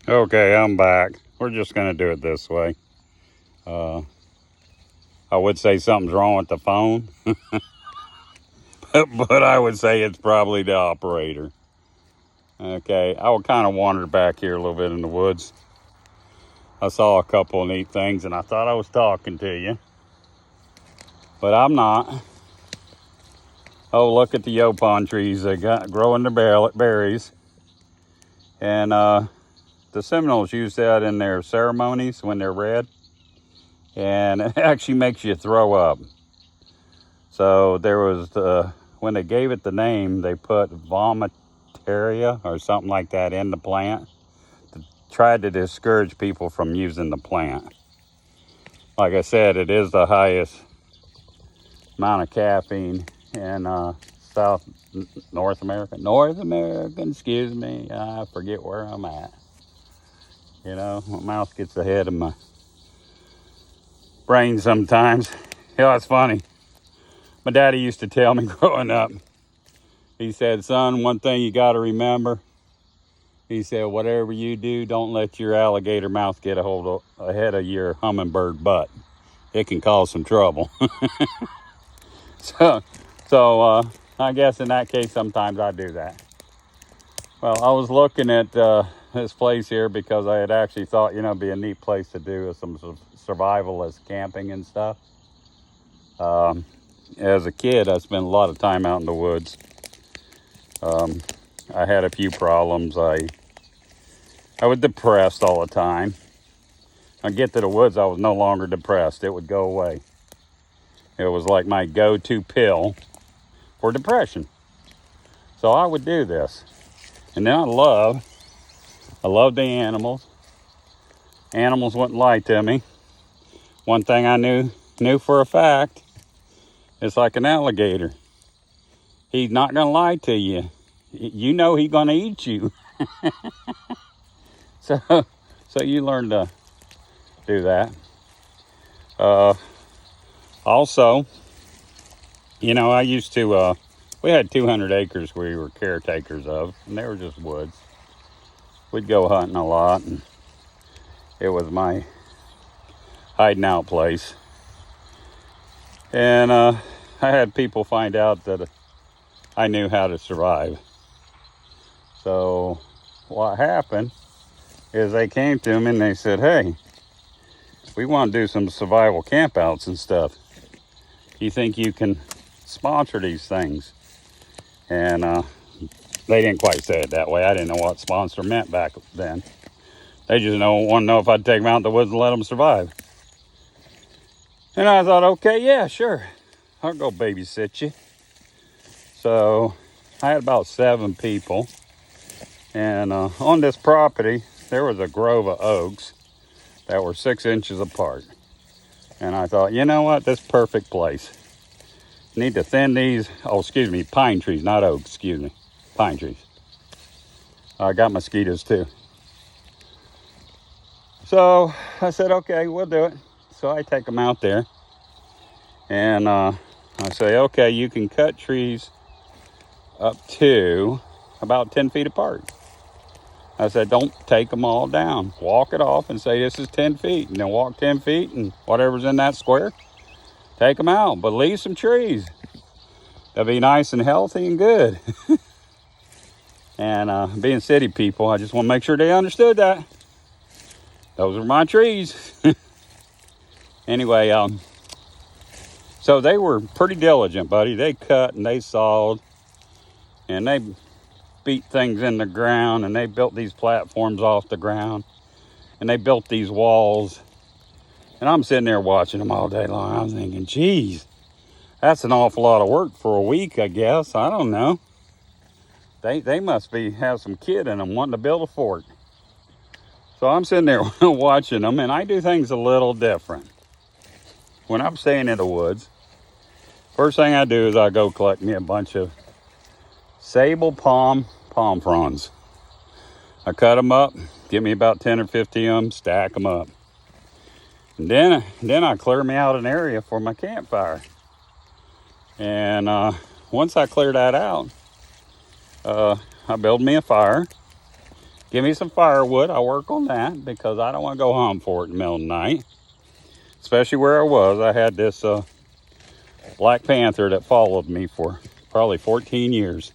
Okay, I'm back. We're just going to do it this way. I would say something's wrong with the phone, but I would say it's probably the operator. Okay, I would kind of wander back here a little bit in the woods. I saw a couple of neat things and I thought I was talking to you, but I'm not. Oh, look at the yaupon trees. They got growing their berries. And the Seminoles use that in their ceremonies when they're red. And it actually makes you throw up. So there was, when they gave it the name, they put vomitaria or something like that in the plant to try to discourage people from using the plant. Like I said, it is the highest amount of caffeine in North America, excuse me. I forget where I'm at. You know, my mouth gets ahead of my brain sometimes. You know, it's funny. My daddy used to tell me growing up, he said, son, one thing you got to remember, he said, whatever you do, don't let your alligator mouth get ahead of your hummingbird butt. It can cause some trouble. So I guess in that case, sometimes I do that. Well, I was looking at this place here because I had actually thought, it'd be a neat place to do some survivalist camping and stuff. As a kid, I spent a lot of time out in the woods. I had a few problems. I was depressed all the time. I get to the woods, I was no longer depressed. It would go away. It was like my go-to pill for depression. So I would do this. And then I love the animals. Animals wouldn't lie to me. One thing I knew for a fact, it's like an alligator. He's not going to lie to you. You know he's going to eat you. So you learn to do that. Also, I used to, we had 200 acres we were caretakers of, and they were just woods. We'd go hunting a lot, and it was my hiding out place. And I had people find out that I knew how to survive. So what happened is they came to me and they said, hey, we want to do some survival campouts and stuff. You think you can sponsor these things? And they didn't quite say it that way. I didn't know what sponsor meant back then. They just want to know if I'd take them out in the woods and let them survive. And I thought, okay, yeah, sure. I'll go babysit you. So I had about 7 people. And on this property, there was a grove of oaks that were 6 inches apart. And I thought, you know what? This is perfect place. Need to thin these, pine trees, not oaks, pine trees. I got mosquitoes too. So I said, okay, we'll do it. So I take them out there and I say, okay, you can cut trees up to about 10 feet apart. I said, don't take them all down. Walk it off and say this is 10 feet. And then walk 10 feet and whatever's in that square, take them out. But leave some trees. They'll be nice and healthy and good. And being city people, I just want to make sure they understood that. Those are my trees. Anyway, so they were pretty diligent, buddy. They cut and they sawed and they beat things in the ground and they built these platforms off the ground and they built these walls. And I'm sitting there watching them all day long. I was thinking, geez, that's an awful lot of work for a week, I guess. I don't know. They must have some kid in them wanting to build a fort. So I'm sitting there watching them, and I do things a little different. When I'm staying in the woods, first thing I do is I go collect me a bunch of sable palm fronds. I cut them up, get me about 10 or 50 of them, stack them up. And then I clear me out an area for my campfire. And once I clear that out, I build me a fire. Give me some firewood. I'll work on that because I don't want to go hunt for it in the middle of the night. Especially where I was. I had this Black Panther that followed me for probably 14 years.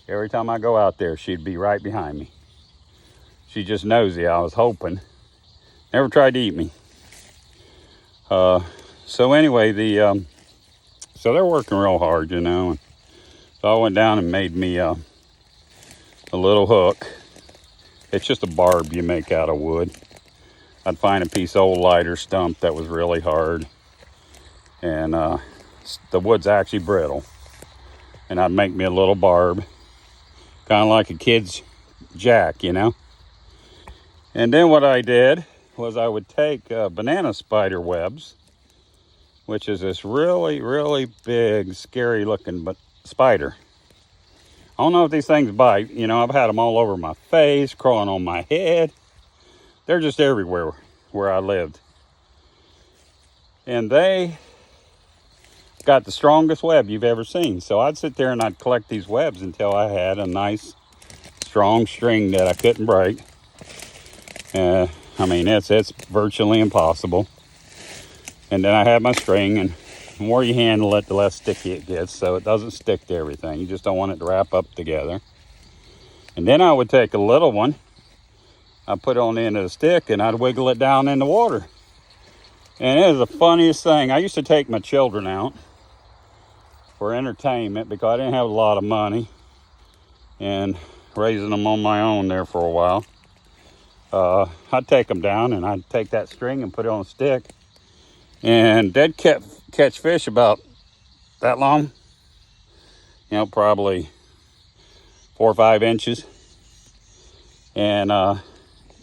Every time I go out there, she'd be right behind me. She just nosy, I was hoping. Never tried to eat me. So anyway, so they're working real hard, you know. And so I went down and made me a little hook. It's just a barb you make out of wood. I'd find a piece of old lighter stump that was really hard. And the wood's actually brittle. And I'd make me a little barb. Kind of like a kid's jack, you know. And then what I did was I would take banana spider webs, which is this really, really big, scary looking spider. I don't know if these things bite. You know, I've had them all over my face, crawling on my head. They're just everywhere where I lived. And they got the strongest web you've ever seen. So I'd sit there and I'd collect these webs until I had a nice, strong string that I couldn't break. I mean, it's virtually impossible. And then I had my string, and the more you handle it, the less sticky it gets, so it doesn't stick to everything. You just don't want it to wrap up together. And then I would take a little one, I'd put it on the end of the stick, and I'd wiggle it down in the water. And it is the funniest thing. I used to take my children out for entertainment because I didn't have a lot of money, and raising them on my own there for a while. I'd take them down, and I'd take that string and put it on a stick. And they'd catch fish about that long, you know, probably 4 or 5 inches. And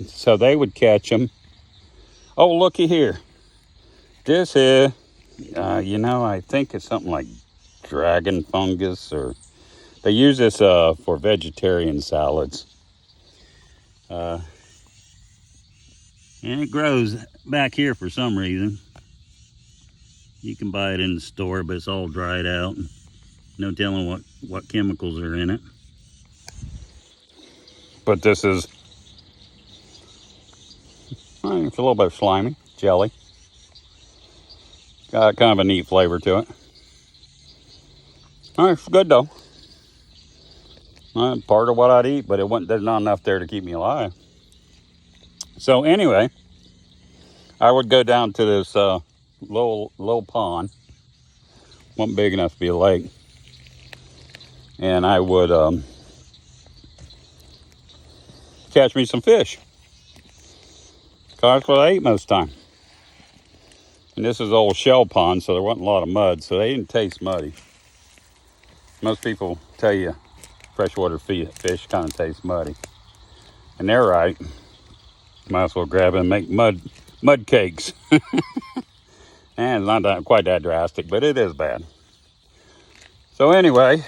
so they would catch them. Oh, looky here. This is, you know, I think it's something like dragon fungus, or they use this for vegetarian salads. And it grows back here for some reason. You can buy it in the store, but it's all dried out. No telling what chemicals are in it. But this is, it's a little bit slimy, jelly. Got kind of a neat flavor to it. All right, it's good though. Part of what I'd eat, but there's not enough there to keep me alive. So anyway, I would go down to this little pond. Wasn't big enough to be a lake. And I would catch me some fish. That's what I ate most of the time. And this is an old shell pond, so there wasn't a lot of mud, so they didn't taste muddy. Most people tell you freshwater fish kind of taste muddy. And they're right. Might as well grab it and make mud cakes. And it's not quite that drastic, but it is bad. So anyway,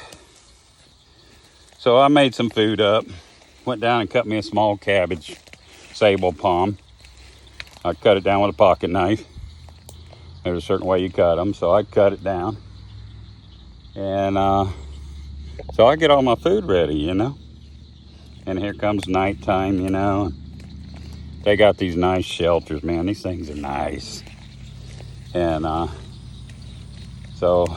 so I made some food up. Went down and cut me a small cabbage sable palm. I cut it down with a pocket knife. There's a certain way you cut them, so I cut it down. And so I get all my food ready, you know. And here comes nighttime, you know. They got these nice shelters, man. These things are nice. And so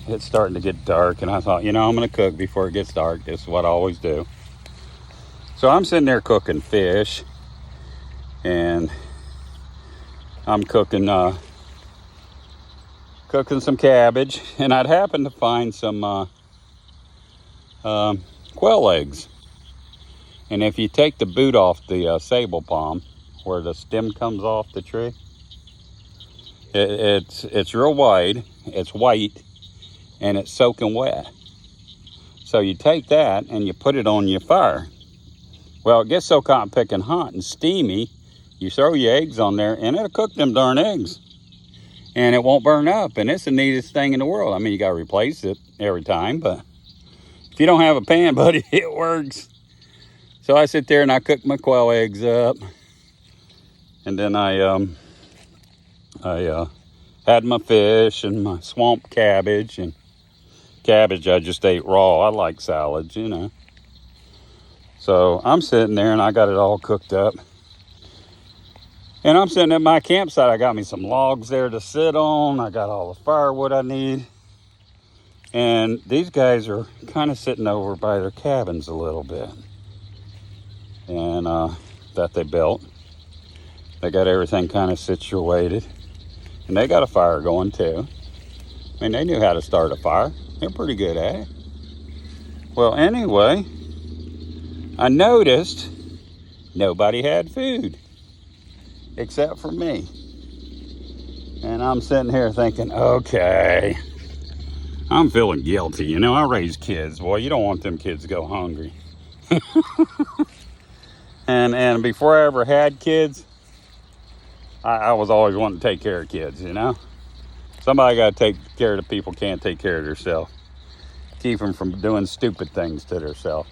it's starting to get dark, and I thought, you know, I'm going to cook before it gets dark. This is what I always do. So I'm sitting there cooking fish, and I'm cooking some cabbage, and I'd happen to find some quail eggs. And if you take the boot off the sable palm, where the stem comes off the tree, it's real wide, it's white, and it's soaking wet. So you take that and you put it on your fire. Well, it gets so cotton picking hot and steamy, you throw your eggs on there and it'll cook them darn eggs. And it won't burn up, and it's the neatest thing in the world. I mean, you gotta replace it every time, but if you don't have a pan, buddy, it works. So I sit there and I cook my quail eggs up. And then I had my fish and my swamp cabbage, and cabbage I just ate raw. I like salads, you know. So I'm sitting there and I got it all cooked up. And I'm sitting at my campsite. I got me some logs there to sit on. I got all the firewood I need. And these guys are kind of sitting over by their cabins a little bit. And that they built. They got everything kind of situated. And they got a fire going too. I mean, they knew how to start a fire. They're pretty good at it. Well, anyway, I noticed nobody had food except for me. And I'm sitting here thinking, okay, I'm feeling guilty. You know, I raise kids. Boy, you don't want them kids to go hungry. and before I ever had kids, I was always wanting to take care of kids, you know. Somebody got to take care of the people can't take care of themselves. Keep them from doing stupid things to themselves.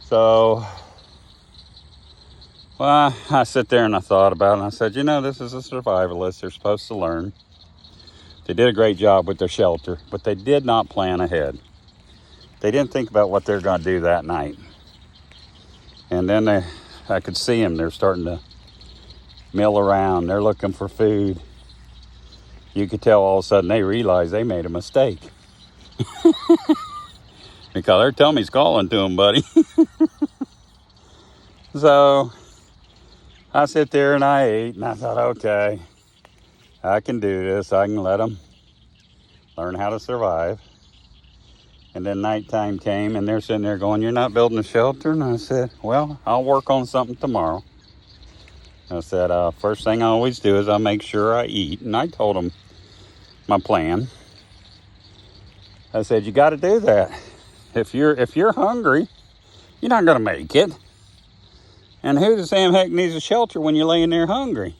So, well, I sit there and I thought about it, and I said, you know, this is a survivalist. They're supposed to learn. They did a great job with their shelter, but they did not plan ahead. They didn't think about what they're going to do that night. And then I could see them. They're starting to mill around. They're looking for food. You could tell all of a sudden they realized they made a mistake. Because their tummy's calling to them, buddy. So I sit there and I ate, and I thought, okay, I can do this. I can let them learn how to survive. And then nighttime came, and they're sitting there going, you're not building a shelter? And I said, well, I'll work on something tomorrow. I said, first thing I always do is I make sure I eat. And I told them my plan. I said, you got to do that. If you're hungry, you're not going to make it. And who the Sam heck needs a shelter when you're laying there hungry?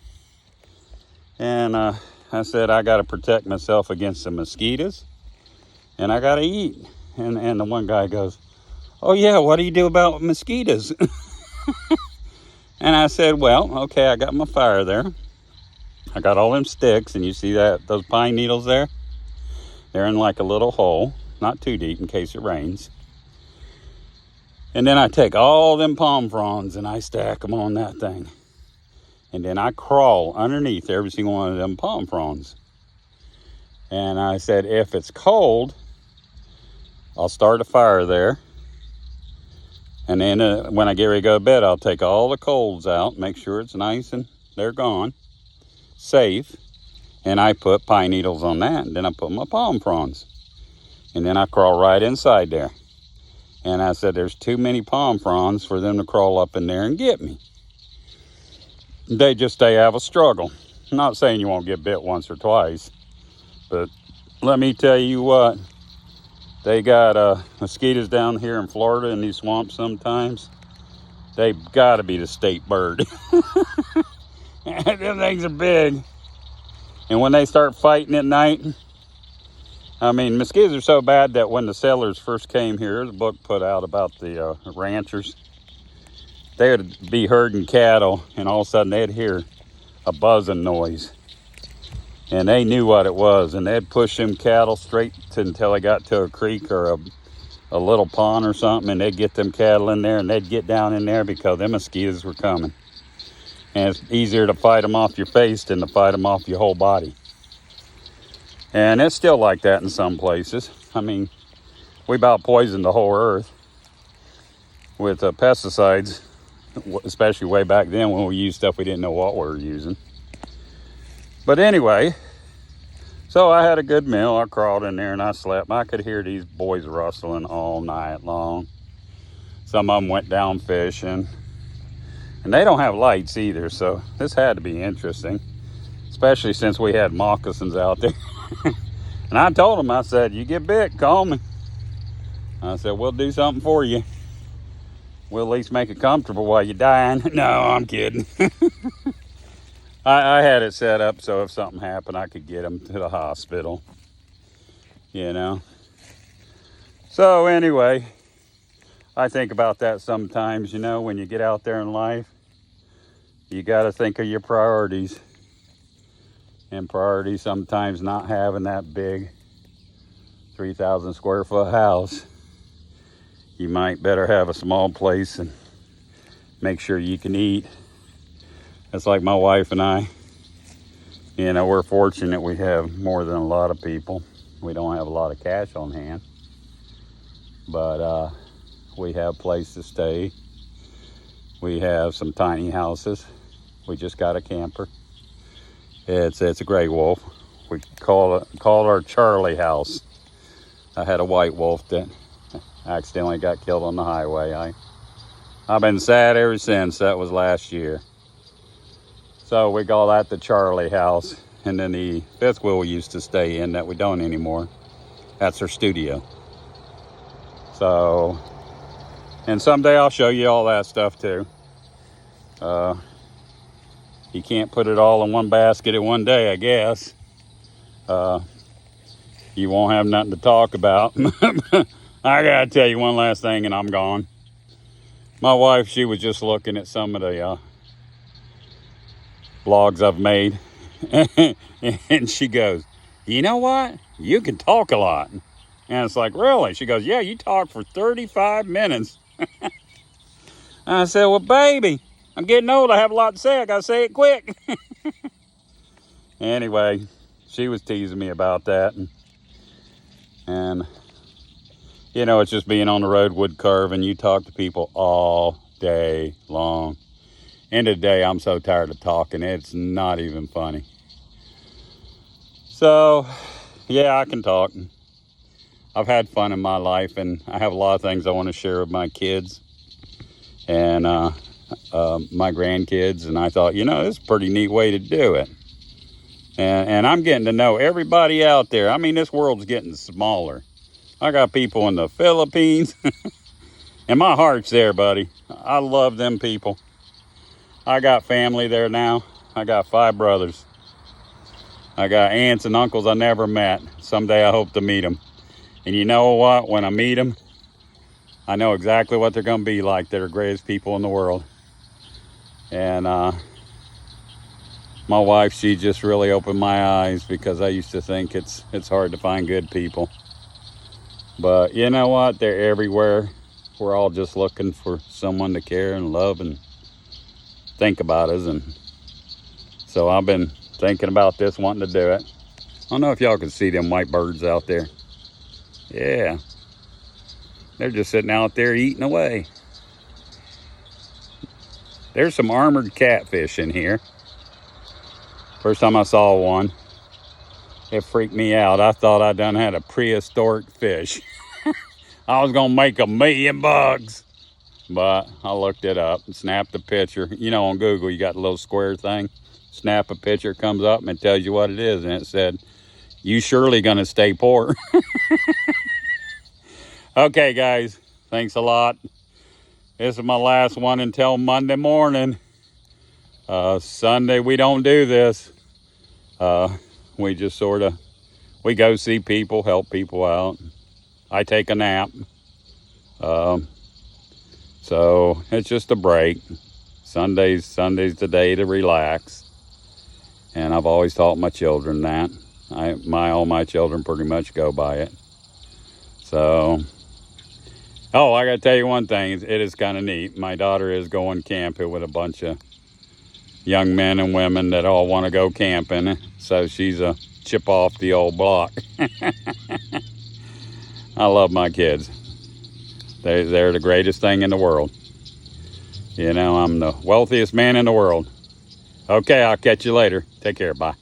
And I said, I got to protect myself against the mosquitoes. And I got to eat. And the one guy goes, oh, yeah, what do you do about mosquitoes? And I said, well, okay, I got my fire there. I got all them sticks. And you see those pine needles there? They're in like a little hole. Not too deep in case it rains. And then I take all them palm fronds and I stack them on that thing. And then I crawl underneath every single one of them palm fronds. And I said, if it's cold, I'll start a fire there. And then when I get ready to go to bed, I'll take all the colds out, make sure it's nice and they're gone, safe. And I put pine needles on that. And then I put my palm fronds. And then I crawl right inside there. And I said, there's too many palm fronds for them to crawl up in there and get me. They have a struggle. I'm not saying you won't get bit once or twice. But let me tell you what. They got mosquitoes down here in Florida in these swamps sometimes. They've got to be the state bird. Them things are big. And when they start fighting at night, I mean, mosquitoes are so bad that when the settlers first came here, there's a book put out about the ranchers. They would be herding cattle, and all of a sudden they'd hear a buzzing noise. And they knew what it was, and they'd push them cattle straight until they got to a creek or a little pond or something, and they'd get them cattle in there, and they'd get down in there because them mosquitoes were coming. And it's easier to fight them off your face than to fight them off your whole body. And it's still like that in some places. I mean, we about poisoned the whole earth with pesticides, especially way back then when we used stuff we didn't know what we were using. But anyway, so I had a good meal. I crawled in there and I slept. I could hear these boys rustling all night long. Some of them went down fishing. And they don't have lights either, so this had to be interesting, especially since we had moccasins out there. And I told them, I said, you get bit, call me. I said, we'll do something for you. We'll at least make it comfortable while you're dying. No, I'm kidding. I had it set up so if something happened, I could get them to the hospital, you know. So anyway, I think about that sometimes, you know, when you get out there in life, you got to think of your priorities. And priorities sometimes not having that big 3,000 square foot house. you might better have a small place and make sure you can eat. That's like my wife and I. You know, we're fortunate we have more than a lot of people. We don't have a lot of cash on hand. But we have a place to stay. We have some tiny houses. We just got a camper. It's a gray wolf. We call it our Charlie house. I had a white wolf that accidentally got killed on the highway. I've been sad ever since. That was last year. So we call that the Charlie house. And then the fifth wheel we used to stay in that we don't anymore, that's our studio. So, and someday I'll show you all that stuff too. You can't put it all in one basket in one day, I guess. You won't have nothing to talk about. I gotta tell you one last thing and I'm gone. My wife, she was just looking at some of the vlogs I've made. And she goes, you know what? You can talk a lot. And it's like, really? She goes, yeah, you talk for 35 minutes. I said, well, baby, I'm getting old. I have a lot to say. I got to say it quick. Anyway, she was teasing me about that. And, you know, it's just being on the road wood carving. You talk to people all day long. End of the day, I'm so tired of talking. It's not even funny. So, yeah, I can talk. I've had fun in my life, and I have a lot of things I want to share with my kids and my grandkids. And I thought, you know, this is a pretty neat way to do it. And I'm getting to know everybody out there. I mean, this world's getting smaller. I got people in the Philippines. And my heart's there, buddy. I love them people. I got family there now. I got 5 brothers. I got aunts and uncles I never met. Someday I hope to meet them. And you know what? When I meet them, I know exactly what they're going to be like. They're the greatest people in the world. And my wife, she just really opened my eyes, because I used to think it's hard to find good people. But you know what? They're everywhere. We're all just looking for someone to care and love and think about us. And so I've been thinking about this, wanting to do it. I don't know if y'all can see them white birds out there. Yeah. They're just sitting out there eating away. There's some armored catfish in here. First time I saw one, it freaked me out. I thought I done had a prehistoric fish. I was gonna make $1 million bucks. But I looked it up and snapped a picture. You know, on Google, you got the little square thing. Snap a picture, it comes up and it tells you what it is. And it said, you surely gonna stay poor. Okay, guys, thanks a lot. This is my last one until Monday morning. Sunday, we don't do this. We just we go see people, help people out. I take a nap. So it's just a break. Sunday's the day to relax. And I've always taught my children that. All my children pretty much go by it. So, I gotta tell you one thing. It is kind of neat. My daughter is going camping with a bunch of young men and women that all want to go camping. So she's a chip off the old block. I love my kids. They're the greatest thing in the world. You know, I'm the wealthiest man in the world. Okay, I'll catch you later. Take care. Bye.